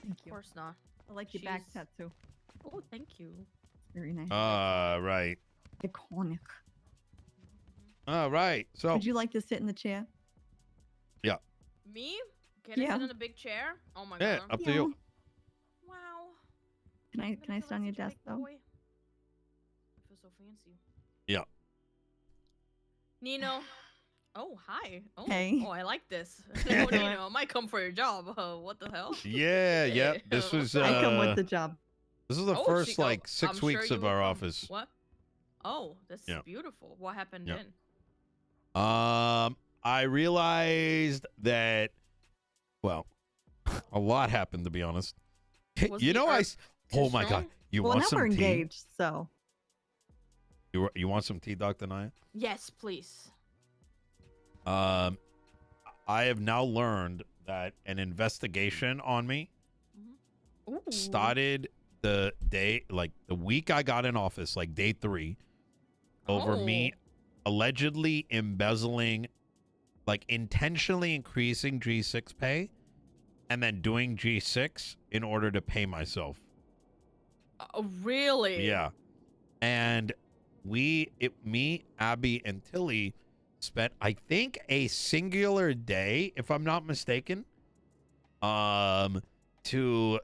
Thank Of you. course not. I like your back She's- tattoo. Oh, thank you. Very nice. Right. Iconic. All right. So Would you like to sit in the chair? Me? Can I Yeah. sit in a big chair? Oh my yeah, god. up to you. Wow. Can I I'm can gonna I feel sit on like your such a desk big though? boy. I feel so fancy. Yeah. Nino. Oh, hi. Oh, Hey. oh, I like this. Yeah. Oh, Nino, I might come for your job. What the hell? Yeah. Yep. Hey, This was what's up? I come with the job. this is the Oh, first she- oh, like 6 I'm sure weeks you of will our come. office. What? Oh, that's Yeah. beautiful. What happened Yeah. then? I realized that, well, a lot happened to be honest. Was You the know, herb oh my god, strong? you Well, want now some we're tea? engaged, so You want some tea, Dr. Naya? Yes, please. I have now learned that an investigation on me Ooh. started the day, like the week I got in office, like day 3, over me allegedly embezzling, like intentionally increasing G6 pay and then doing G6 in order to pay myself. Oh, really? Yeah. And me, Abby, and Tilly spent, I think, a singular day, if I'm not mistaken, to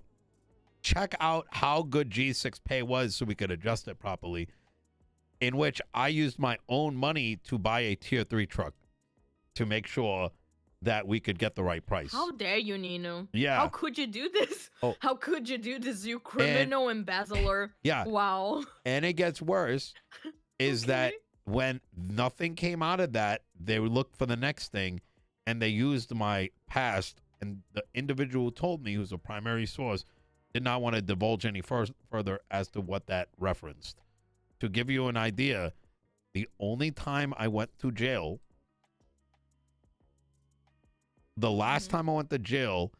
check out how good G6 pay was so we could adjust it properly, in which I used my own money to buy a tier 3 truck to make sure that we could get the right price. How dare you, Nino? Yeah. How could you do this? Oh. How could you do this, you criminal embezzler? Yeah. Wow. And it gets worse is that Okay. when nothing came out of that, they would look for the next thing, and they used my past, and the individual who told me, who's a primary source, did not want to divulge any further as to what that referenced. To give you an idea, the only time I went to jail, the last time I went to jail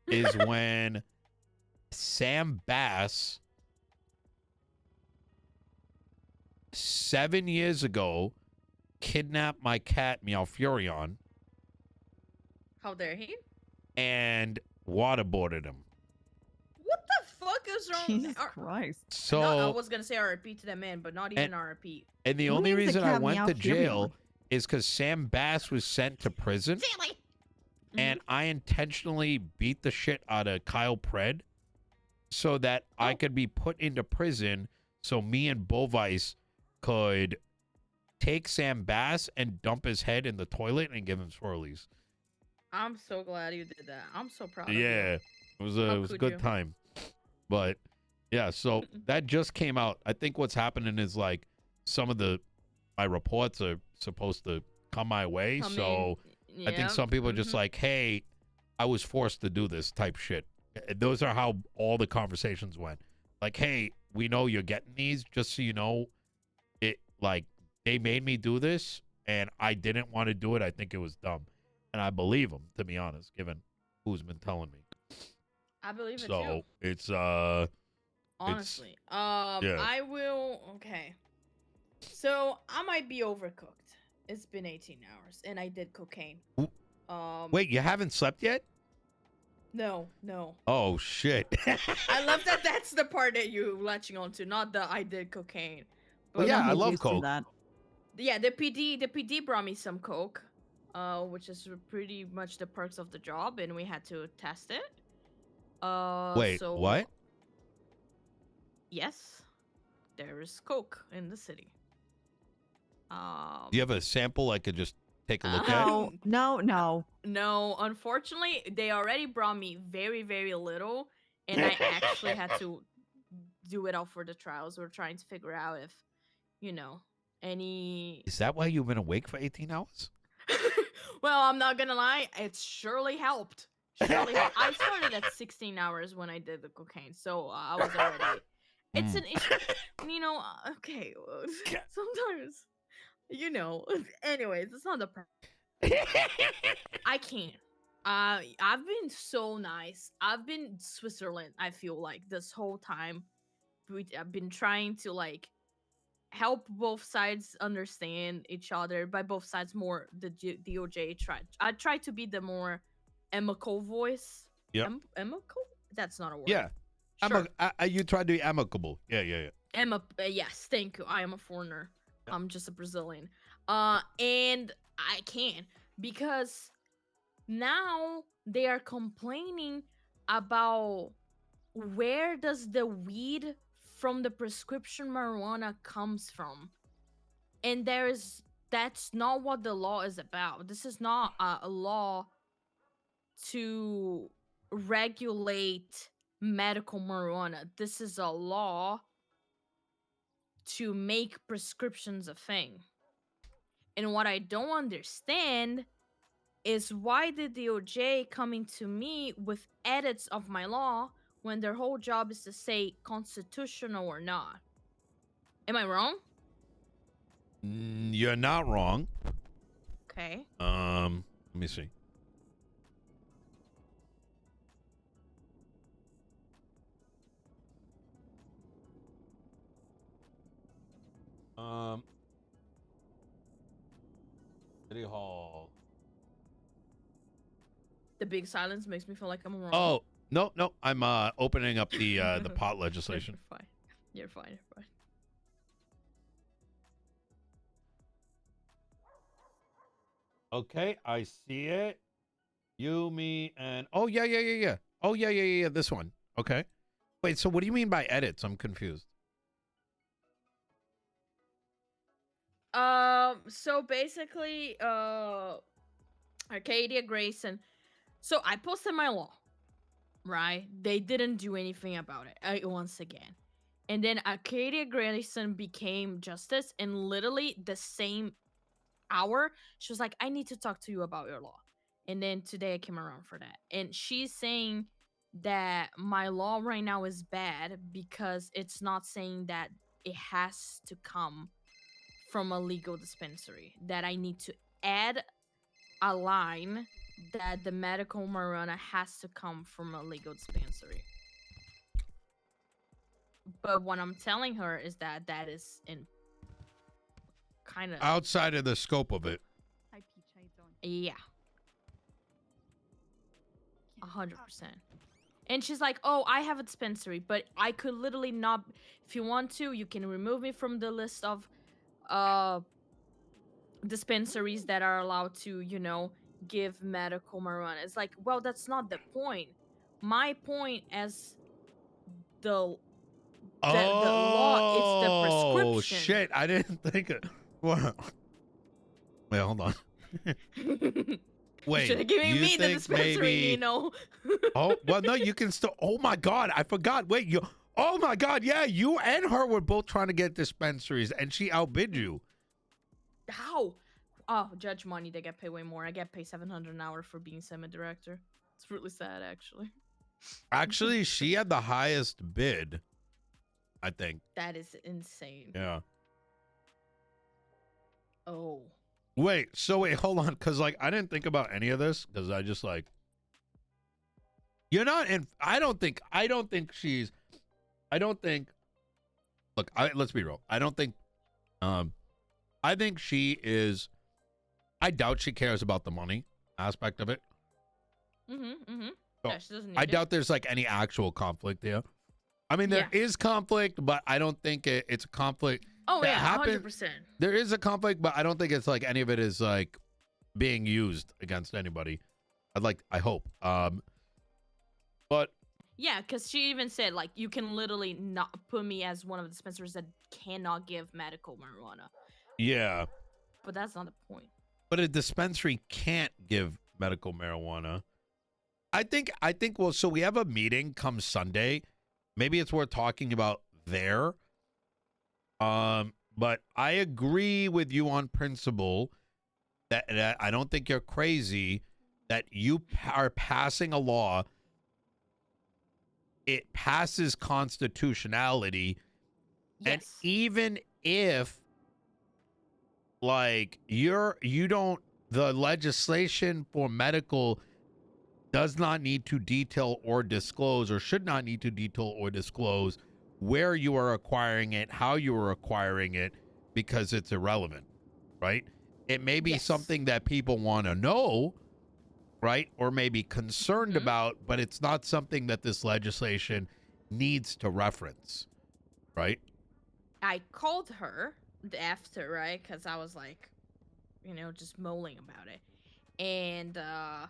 is when Sam Bass 7 years ago kidnapped my cat Meow Furion How dare he? and waterboarded him. What the fuck is wrong? Jesus Christ. So I was gonna say RP to that man, but not even RP. and the Who only names a reason I cat went Meow to Furion? jail is because Sam Bass was sent to prison, Family. and I intentionally beat the shit out of Kyle Pred so that I could be put into prison, so me and Bovice could take Sam Bass and dump his head in the toilet and give him swirlies. I'm so glad you did that. I'm so proud of you. Yeah, it was a could good you? time. But yeah, so that just came out. I think what's happening is like some of my reports are supposed to come my way. Come So in. I think Yeah, some people are just mhm. like, hey, I was forced to do this type shit. Those are how all the conversations went. Like, hey, we know you're getting these, just so you know, it like they made me do this and I didn't want to do it. I think it was dumb. And I believe them, to be honest, given who's been telling me. I believe it So too. it's Honestly. yeah. I will. Okay. So I might be overcooked. It's been 18 hours, and I did cocaine. Ooh. Wait, you haven't slept yet? No. Oh shit. I love that. That's the part that you latching onto, not the I did cocaine. Well, But yeah, I He's love used to coke. that. yeah, the PD brought me some coke, which is pretty much the perks of the job, and we had to test it. Wait, So what? yes, there is coke in the city. Do you have a sample I could just take a look at? No. No, unfortunately, they already brought me very, very little, and I actually had to do it all for the trials. We're trying to figure out if, any. Is that why you've been awake for 18 hours? Well, I'm not gonna lie, it surely helped. Surely helped. I started at 16 hours when I did the cocaine, so I was already. It's an issue, okay. Sometimes, anyways, it's not the problem. I can't. I've been so nice. I've been Switzerland. I feel like this whole time, I've been trying to like help both sides understand each other. By both sides, more the DOJ tried. I tried to be the more amicable voice. Yep. Amicable? That's not a word. Yeah. Sure. You tried to be amicable. Yeah. Yes, thank you. I am a foreigner. Yeah. I'm just a Brazilian. And I can because now they are complaining about where does the weed from the prescription marijuana comes from, and that's not what the law is about. This is not a law to regulate medical marijuana. This is a law to make prescriptions a thing. And what I don't understand is why did the DOJ coming to me with edits of my law when their whole job is to say constitutional or not? Am I wrong? You're not wrong. Okay. Let me see. City Hall. The big silence makes me feel like I'm wrong. Oh, no. I'm opening up the pot legislation. You're fine. You're fine. You're fine. Okay, I see it. You, me, and oh yeah. Oh yeah. This one. Okay. Wait. So what do you mean by edits? I'm confused. So basically, Arcadia Grayson. So I posted my law, right? They didn't do anything about it. Once again, and then Arcadia Grayson became justice, and literally the same hour, she was like, "I need to talk to you about your law." And then today I came around for that, and she's saying that my law right now is bad because it's not saying that it has to come from a legal dispensary, that I need to add a line that the medical marijuana has to come from a legal dispensary. But what I'm telling her is that that is in kind of Outside of the scope of it. Hi, Peach. How you doing? yeah, 100%. And she's like, "Oh, I have a dispensary, but I could literally not. If you want to, you can remove me from the list of dispensaries that are allowed to, give medical marijuana." It's like, well, that's not the point. My point as the law, it's the Oh prescription. shit! I didn't think it. What? Wait, hold on. Wait, Should have given you me the think dispensary, maybe? Nino. Oh well, no, you can still. Oh my god, I forgot. Wait, you. Oh my god, yeah, you and her were both trying to get dispensaries, and she outbid you. How? Oh, judge money, they get paid way more. I get paid $700 an hour for being semi-director. It's really sad, actually. Actually, she had the highest bid, I think. That is insane. Yeah. Oh. Wait, so wait, hold on, because like I didn't think about any of this because I just like you're not in. I don't think she's. I don't think. Look, let's be real. I don't think. I think she is. I doubt she cares about the money aspect of it. So, yeah, she doesn't need I it. doubt there's like any actual conflict there. I mean, there is conflict, but I don't think it's a conflict. Oh that yeah, happened. 100%. There is a conflict, but I don't think it's like any of it is like being used against anybody. I hope. But Yeah, because she even said, like, you can literally not put me as one of the dispensaries that cannot give medical marijuana. yeah, But that's not the point. but a dispensary can't give medical marijuana. I think. Well, so we have a meeting come Sunday. Maybe it's worth talking about there. But I agree with you on principle that I don't think you're crazy that you are passing a law. It passes constitutionality. Yes. And even if like the legislation for medical does not need to detail or disclose or should not need to detail or disclose where you are acquiring it, how you are acquiring it, because it's irrelevant, right? It may be something that people want to know, right? Or maybe concerned Mhm. about, but it's not something that this legislation needs to reference, right? I called her after, right? Because I was like, just mulling about it. And I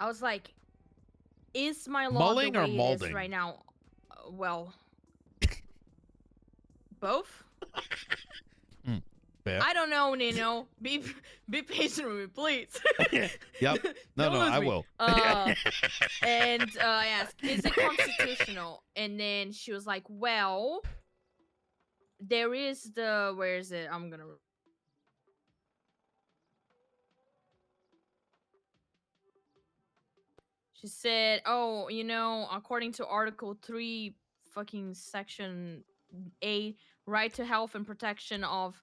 was like, is my law the Mulling or way it is molding? right now? Well, both. Yeah. I don't know, Nino. Be patient with me, please. Yep. No, Don't no, lose I me. will. And I asked, is it constitutional? And then she was like, well, there is where is it? I'm gonna. She said, oh, according to Article 3, fucking Section 8, right to health and protection of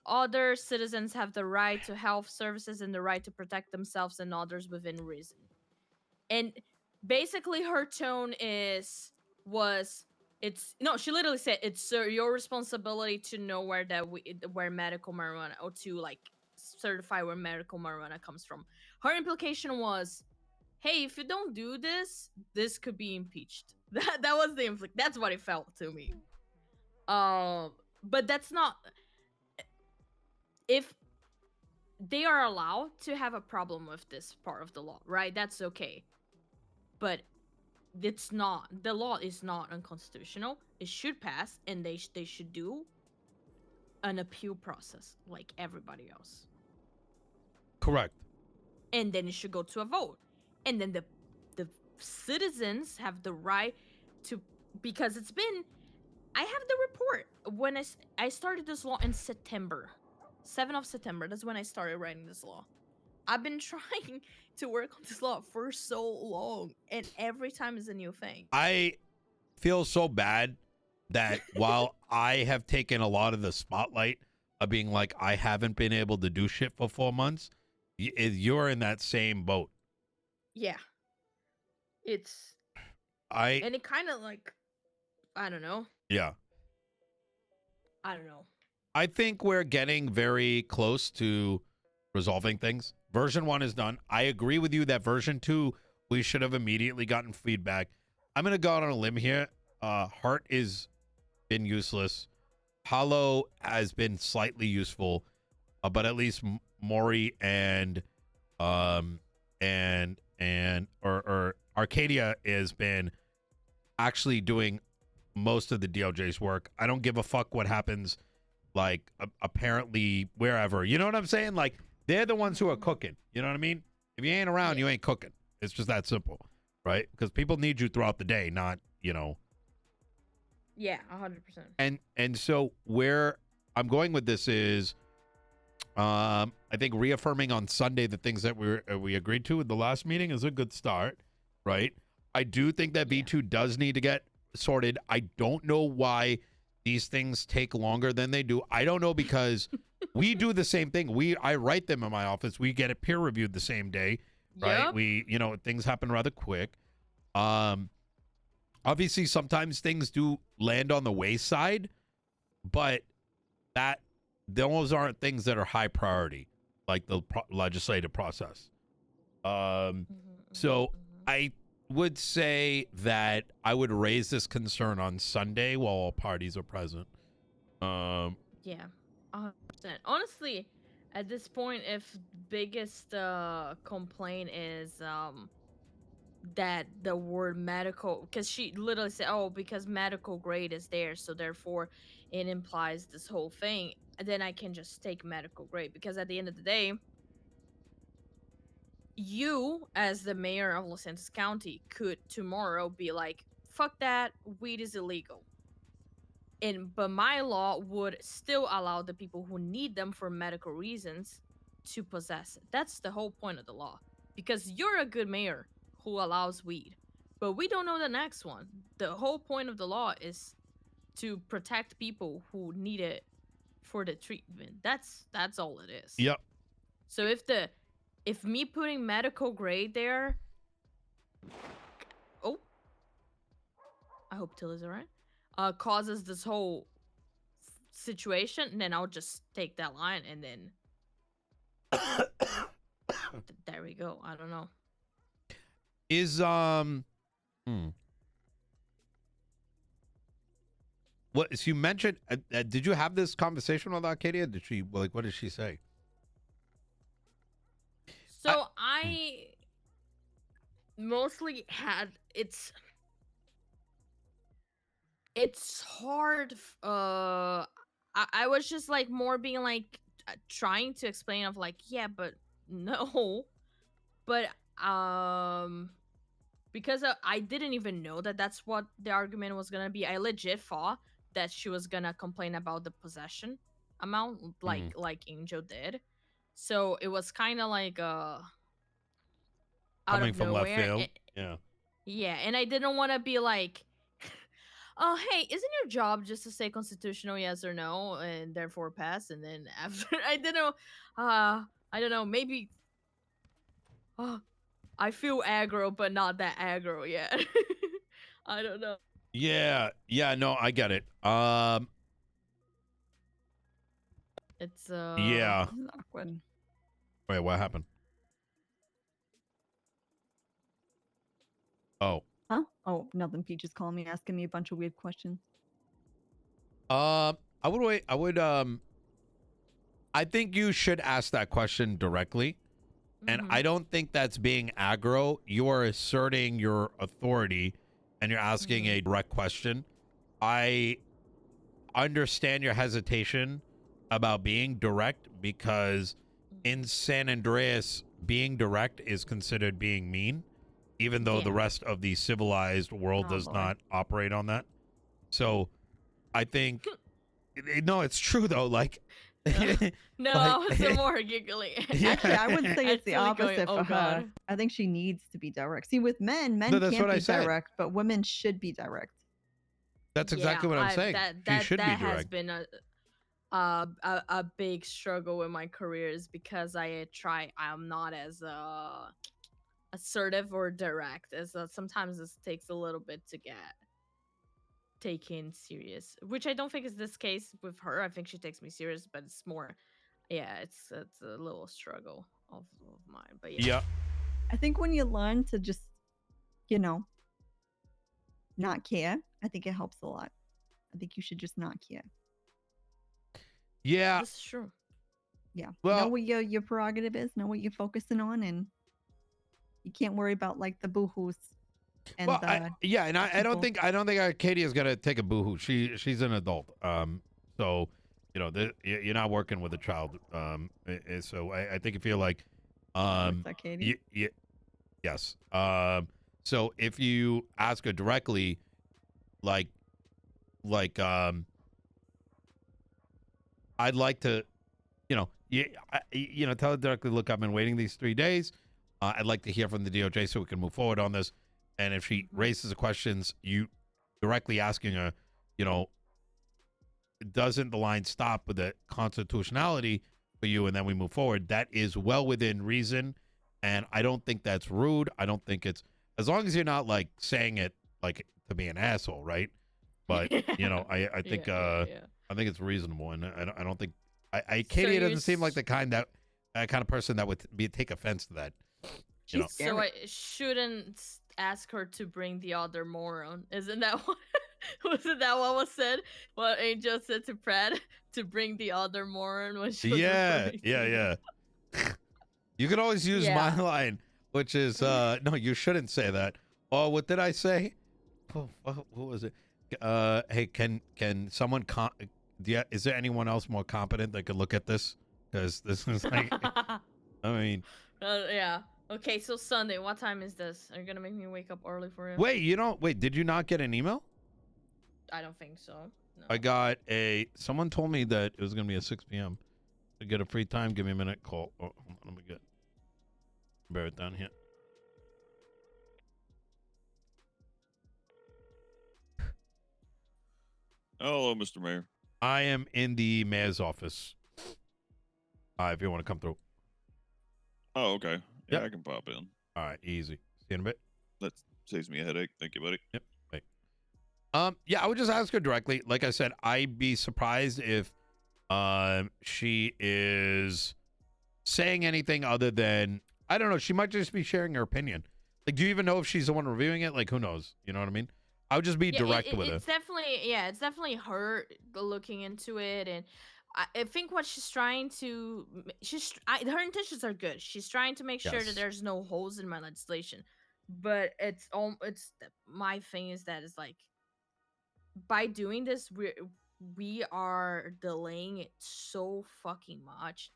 other citizens have the right to health services and the right to protect themselves and others within reason. And basically her tone was it's no, she literally said it's your responsibility to know where medical marijuana, or to like certify where medical marijuana comes from. Her implication was, hey, if you don't do this, this could be impeached. That was the that's what it felt to me. But that's not, if they are allowed to have a problem with this part of the law, right? That's okay. But it's not, the law is not unconstitutional. It should pass, and they should do an appeal process like everybody else. Correct. And then it should go to a vote. And then the citizens have the right to, because it's been, I have the report when I started this law in September. 7th of September, that's when I started writing this law. I've been trying to work on this law for so long, and every time is a new thing. I feel so bad that while I have taken a lot of the spotlight of being like, I haven't been able to do shit for 4 months, you're in that same boat. Yeah. It's, and it kind of like, I don't know. Yeah. I don't know. I think we're getting very close to resolving things. Version 1 is done. I agree with you that version 2, we should have immediately gotten feedback. I'm going to go out on a limb here. Heart is been useless. Hollow has been slightly useful, but at least Maury and Arcadia has been actually doing most of the DOJ's work. I don't give a fuck what happens, like apparently wherever. You know what I'm saying? Like, they're the ones who are cooking. You know what I mean? If you ain't around, you ain't cooking. It's just that simple, right? Because people need you throughout the day, not, Yeah, 100%. And so where I'm going with this is, I think reaffirming on Sunday the things that we agreed to in the last meeting is a good start, right? I do think that V2 does need to get sorted. I don't know why these things take longer than they do. I don't know, because we do the same thing. I write them in my office. We get it peer reviewed the same day, right? Yep. We, things happen rather quick. Obviously sometimes things do land on the wayside, but those aren't things that are high priority, like the legislative process. So I would say that I would raise this concern on Sunday while all parties are present. Yeah, 100%. Honestly, at this point, if biggest complaint is that the word medical, because she literally said, oh, because medical grade is there, so therefore it implies this whole thing, then I can just take medical grade, because at the end of the day, you as the mayor of Los Angeles County could tomorrow be like, fuck that, weed is illegal. But my law would still allow the people who need them for medical reasons to possess it. That's the whole point of the law, because you're a good mayor who allows weed, but we don't know the next one. The whole point of the law is to protect people who need it for the treatment. That's all it is. Yep. So if me putting medical grade there, oh, I hope Tilly's alright, causes this whole situation, then I'll just take that line and then there we go. I don't know. Is what? So you mentioned? Did you have this conversation with Arcadia? Did she like? What did she say? So I mostly had it's hard. I was just like more being like trying to explain of like yeah, but no, but because I didn't even know that that's what the argument was gonna be. I legit thought that she was gonna complain about the possession amount, like Angel did. So it was kind of like out Coming of from left nowhere. field. Yeah. Yeah, and I didn't want to be like, oh, hey, isn't your job just to say constitutional yes or no, and therefore pass? And then after, I don't know, maybe, I feel aggro, but not that aggro yet. I don't know. Yeah. Yeah. No, I get it. It's Yeah. This is awkward. Wait, what happened? Oh. Huh? Oh, nothing. Peach is calling me, asking me a bunch of weird questions. I would wait. I think you should ask that question directly. And I don't think that's being aggro. You are asserting your authority and you're asking a direct question. I understand your hesitation about being direct because in San Andreas, being direct is considered being mean, even though the rest of the civilized world does not operate on that. So I think, no, it's true though. Like, no, like, I was more giggling. Actually, I would say it's the Actually opposite going, for her. I think she needs to be direct. See, with men No, that's can't what I be said. direct, but women should be direct. That's exactly what I'm saying. She should be that direct. has been a big struggle in my career is because I'm not as assertive or direct as sometimes this takes a little bit to get taken serious, which I don't think is this case with her. I think she takes me serious, but it's more, yeah, it's a little struggle of mine. But yeah. I think when you learn to just, not care, I think it helps a lot. I think you should just not care. Yeah. That's true. Yeah. Well, know what your prerogative is, know what you're focusing on, and you can't worry about like the boohoos. And well, I don't think Arcadia is gonna take a boohoo. She's an adult. So you're not working with a child. So I think you feel like yes. So if you ask her directly, like I'd like to, tell her directly, look, I've been waiting these 3 days. I'd like to hear from the DOJ so we can move forward on this. And if she raises the questions, you directly asking her, doesn't the line stop with the constitutionality for you and then we move forward? That is well within reason. And I don't think that's rude. I don't think it's, as long as you're not like saying it like to be an asshole, right? But, I think I think it's reasonable. And I don't think, Katie doesn't seem like the kind of person that would take offense to that. So I shouldn't ask her to bring the other moron. Isn't that what? Wasn't that what was said? What Angel said to Pratt to bring the other moron when she was Yeah. You can always use my line, which is no, you shouldn't say that. Oh, what did I say? Oh, what was it? Hey, can someone is there anyone else more competent that could look at this? Because this is like, I mean, yeah. Okay, so Sunday, what time is this? Are you gonna make me wake up early for it? Wait, did you not get an email? I don't think so. No. I got someone told me that it was gonna be at 6 p.m. To get a free time, give me a minute. Call. Oh, let me bear it down here. Hello, Mr. Mayor. I am in the mayor's office. If you want to come through. Oh, okay. Yeah, Yep. I can pop in. All right, easy. See you in a bit. That saves me a headache. Thank you, buddy. Yep. Wait. Yeah, I would just ask her directly. Like I said, I'd be surprised if she is saying anything other than, I don't know, she might just be sharing her opinion. Like, do you even know if she's the one reviewing it? Like, who knows? You know what I mean? I would just be direct with her. It's definitely her looking into it, and I think what she's trying to, her intentions are good. She's trying to make sure that Yes. there's no holes in my legislation, but my thing is that it's like, by doing this, we are delaying it so fucking much.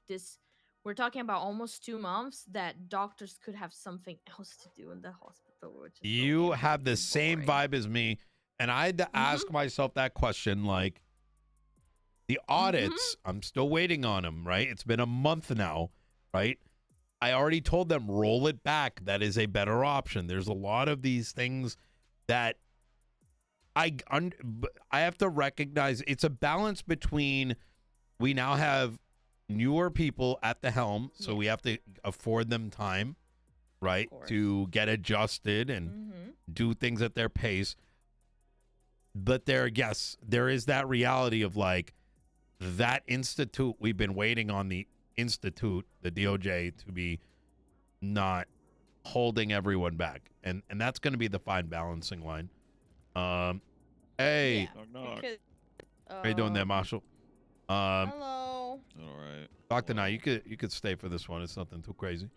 We're talking about almost 2 months that doctors could have something else to do in the hospital, which is so You damn have the fucking same boring. vibe as me. And I had to ask myself that question, like, the audits, I'm still waiting on them, right? It's been a month now, right? I already told them, roll it back. That is a better option. There's a lot of these things that I have to recognize. It's a balance between, we now have newer people at the helm, so we have to afford them time, right, to get adjusted and do things at their pace. But there is that reality of, like, that institute, we've been waiting on the institute, the DOJ, to be not holding everyone back. And that's going to be the fine balancing line. Hey. Knock, knock. How you doing there, Marshall? Hello. All right. Dr. Naya, you could stay for this one. It's nothing too crazy.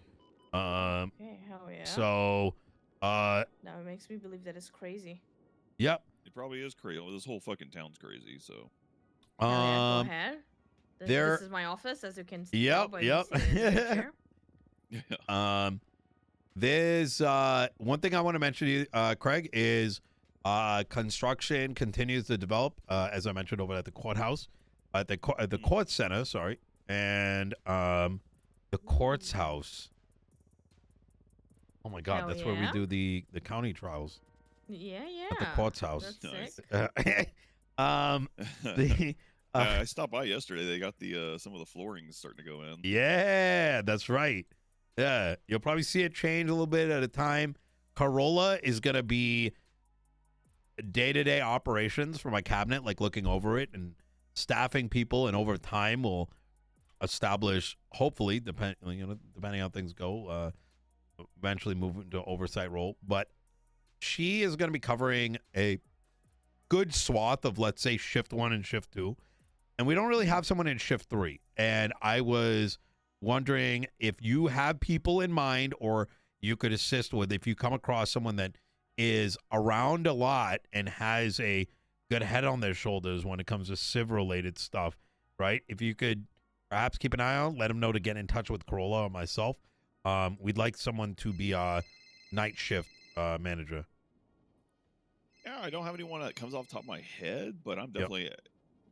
Okay, hell yeah. So, now it makes me believe that it's crazy. Yep. It probably is crazy. This whole fucking town's crazy, so. Hell yeah, go ahead. This is my office, as you can see. Yep. Yeah. There's one thing I want to mention to you, Craig, is construction continues to develop, as I mentioned, over at the courthouse, at the court center, sorry, and the courts house. Oh my God, that's where we do the county trials. Yeah. At the courts house. That's sick. I stopped by yesterday. They got the some of the flooring starting to go in. Yeah, that's right. Yeah, you'll probably see it change a little bit at a time. Corolla is going to be day-to-day operations for my cabinet, like looking over it and staffing people, and over time we'll establish, hopefully, depending on how things go, eventually move into an oversight role. But she is going to be covering a good swath of, let's say, shift 1 and shift 2. And we don't really have someone in shift 3. And I was wondering if you have people in mind, or you could assist with, if you come across someone that is around a lot and has a good head on their shoulders when it comes to civ-related stuff, right? If you could perhaps keep an eye on, let them know to get in touch with Corolla or myself. We'd like someone to be a night shift manager. Yeah, I don't have anyone that comes off the top of my head, but I'm definitely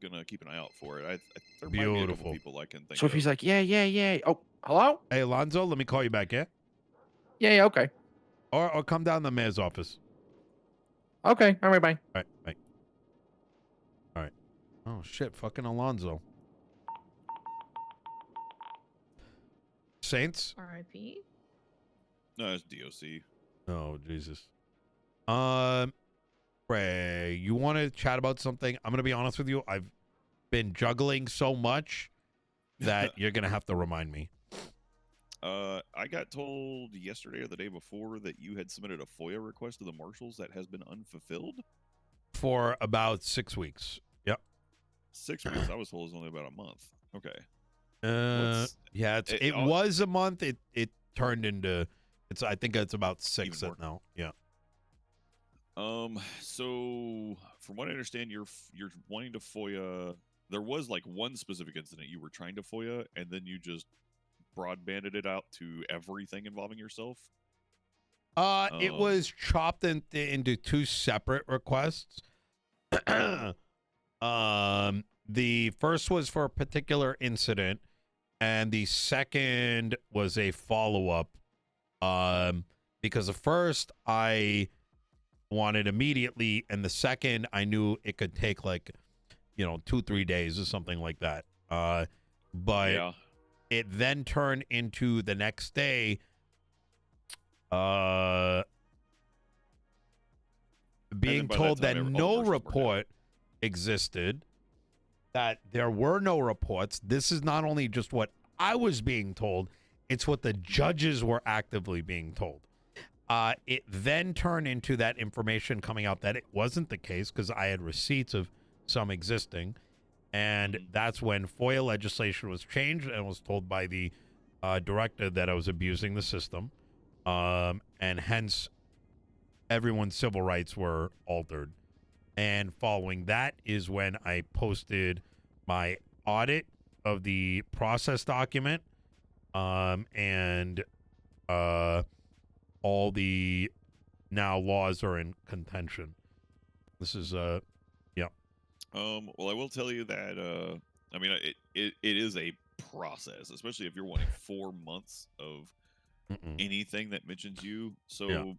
gonna keep an eye out for it. There might be a couple people I can think So if of. he's like, yeah. Oh, hello? Hey, Alonzo, let me call you back, yeah? Yeah, okay. Or come down to the mayor's office. Okay, all right, bye. All right. Oh, shit, fucking Alonzo. Saints? R.I.P. No, it's DOC. Oh, Jesus. Ray, you want to chat about something? I'm going to be honest with you. I've been juggling so much that you're going to have to remind me. I got told yesterday or the day before that you had submitted a FOIA request to the marshals that has been unfulfilled. For about 6 weeks. Yep. 6 weeks? I was told it was only about a month. Okay. Yeah, it was a month. It turned into, I think it's about 6 now. Yeah. So from what I understand, you're wanting to FOIA. There was like one specific incident you were trying to FOIA, and then you just broadbanded it out to everything involving yourself. It was chopped into 2 separate requests. The first was for a particular incident, and the second was a follow-up. Because the first I wanted immediately, and the second I knew it could take 2-3 days or something like that. But Yeah. it then turned into the next day. Being told that no report existed, that there were no reports. This is not only just what I was being told, it's what the judges were actively being told. It then turned into that information coming out that it wasn't the case because I had receipts of some existing. And that's when FOIA legislation was changed and was told by the director that I was abusing the system. And hence, everyone's civil rights were altered. And following that is when I posted my audit of the process document and all the now laws are in contention. This is yeah. Well, I will tell you that I mean, it is a process, especially if you're wanting 4 months of anything that mentions you. So Yeah.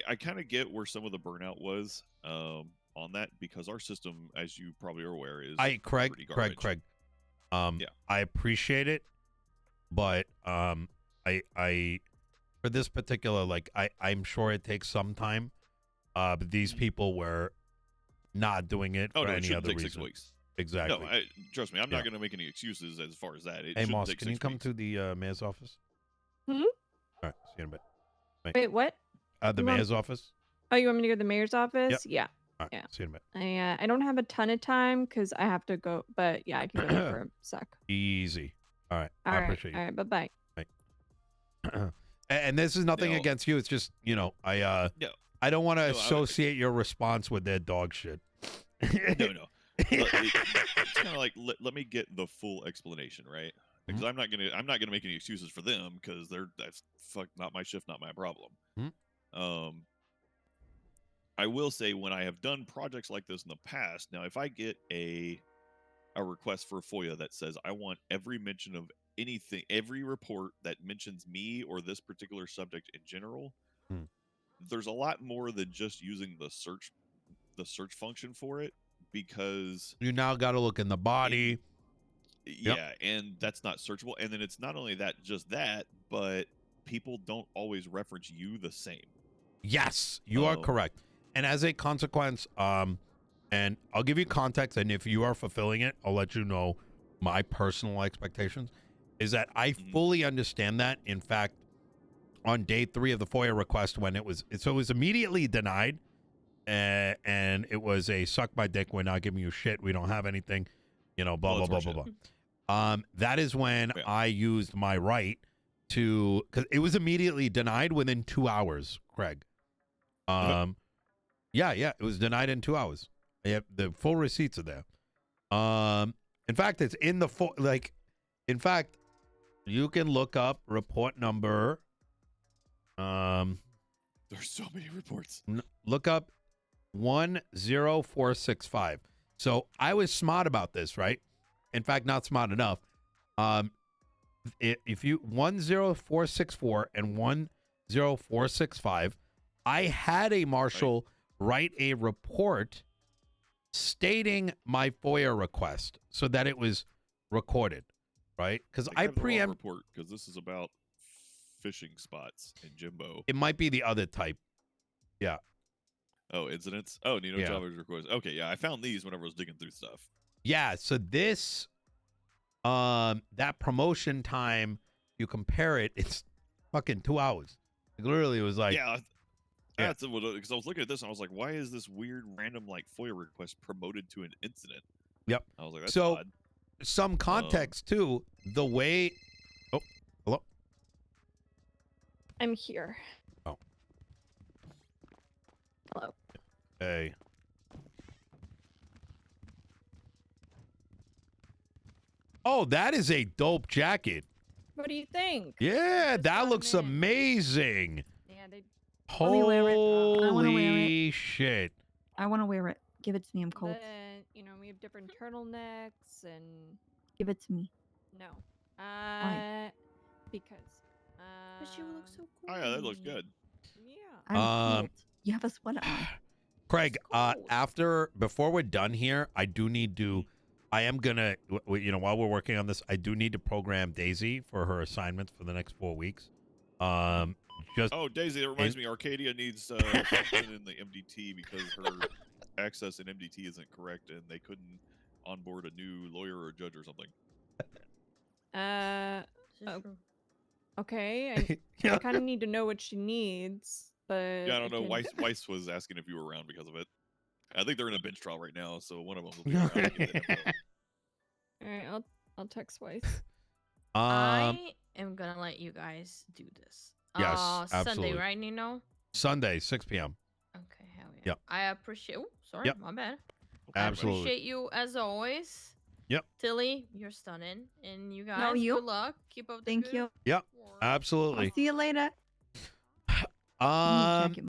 I kind of get where some of the burnout was on that, because our system, as you probably are aware, is Craig. Yeah. I appreciate it, but I for this particular, like, I'm sure it takes some time. But these people were not doing it Oh for no, it any shouldn't other take reason. 6 weeks. Exactly. No, trust me, I'm Yeah. not going to make any excuses as far as that. It Hey, shouldn't Moss, take can you 6 come weeks. to the mayor's office? Hmm? All right, see you in a bit. Wait, what? The You want- mayor's office? Oh, you want me to go to the mayor's office? Yeah. All right, Yeah. see you in a bit. I don't have a ton of time because I have to go, but yeah, I can go there for a sec. Easy. All right, All I right. appreciate All right. Bye bye. and this is nothing No. against you. It's just, you know, No. I don't want to No, associate your response with their dog shit. No. It's kind of like let me get the full explanation, right? Because I'm not gonna make any excuses for them, because that's not my shift, not my problem. I will say, when I have done projects like this in the past, now if I get a request for a FOIA that says I want every mention of anything, every report that mentions me or this particular subject in general, there's a lot more than just using the search function for it, because You now got to look in the body. yeah, and that's not searchable. And then it's not only just that, but people don't always reference you the same. Yes, you are correct. And as a consequence, and I'll give you context, and if you are fulfilling it, I'll let you know my personal expectations, is that I fully understand that. In fact, on day 3 of the FOIA request, when it was immediately denied, and it was a suck my dick, we're not giving you shit, we don't have anything, you know, blah, Well, blah, that's blah, blah, horseshit. blah. That is when I used my right to, because it was immediately denied within 2 hours, Craig. Yeah, it was denied in 2 hours. The full receipts are there. In fact, it's in the full, like, in fact, you can look up report number. There's so many reports. Look up 10465. So I was smart about this, right? In fact, not smart enough. If you 10464 and 10465, I had a marshal write a report stating my FOIA request so that it was recorded, right? Because I have the wrong preempt. report, because this is about fishing spots in Jimbo. It might be the other type. Yeah. Oh, incidents. Oh, Nino Yeah. Chavez request. Okay, yeah, I found these whenever I was digging through stuff. Yeah. So this, that promotion time, you compare it, it's fucking 2 hours. Like, literally, it was like, Yeah. That's because I was looking at this and I was like, why is this weird random like FOIA request promoted to an incident? Yep. I was like, that's So, odd. some context too. The way. Oh, hello. I'm here. Oh. Hello. Hey. Oh, that is a dope jacket. What do you think? Yeah, Just that got 'em looks in. amazing. Yeah, they. Let me wear it. I wanna wear Holy shit. I want to wear it. Give it to me. I'm cold. Then, we have different turtlenecks and Give it to me. no. Because. But you look so cool. Oh yeah, that looks good. Yeah. I'm cold. You have a sweater on. Craig, cold. before we're done here, I do need to, I am gonna, while we're working on this, I do need to program Daisy for her assignments for the next 4 weeks. Just Oh, Daisy, that reminds me, Arcadia needs something in the MDT because her access in MDT isn't correct, and they couldn't onboard a new lawyer or judge or something. This is Oh. true. Okay, I Yeah. kind of need to know what she needs, but Yeah, I don't know. can- Weiss was asking if you were around because of it. I think they're in a bench trial right now, so one of them will be around. To give the info. All right, I'll text Weiss. I am gonna let you guys do this. Yes, Sunday, absolutely. right, Nino? Sunday, 6 p.m. Okay, hell yeah. Yep. I appreciate. Oh, sorry, Yep. my bad. Absolutely. I appreciate you as always. Yep. Tilly, you're stunning, and you guys. No, you. Good luck. Keep up the Thank good you. Yep. work. I'll Absolutely. see you later. Let me Um, check it.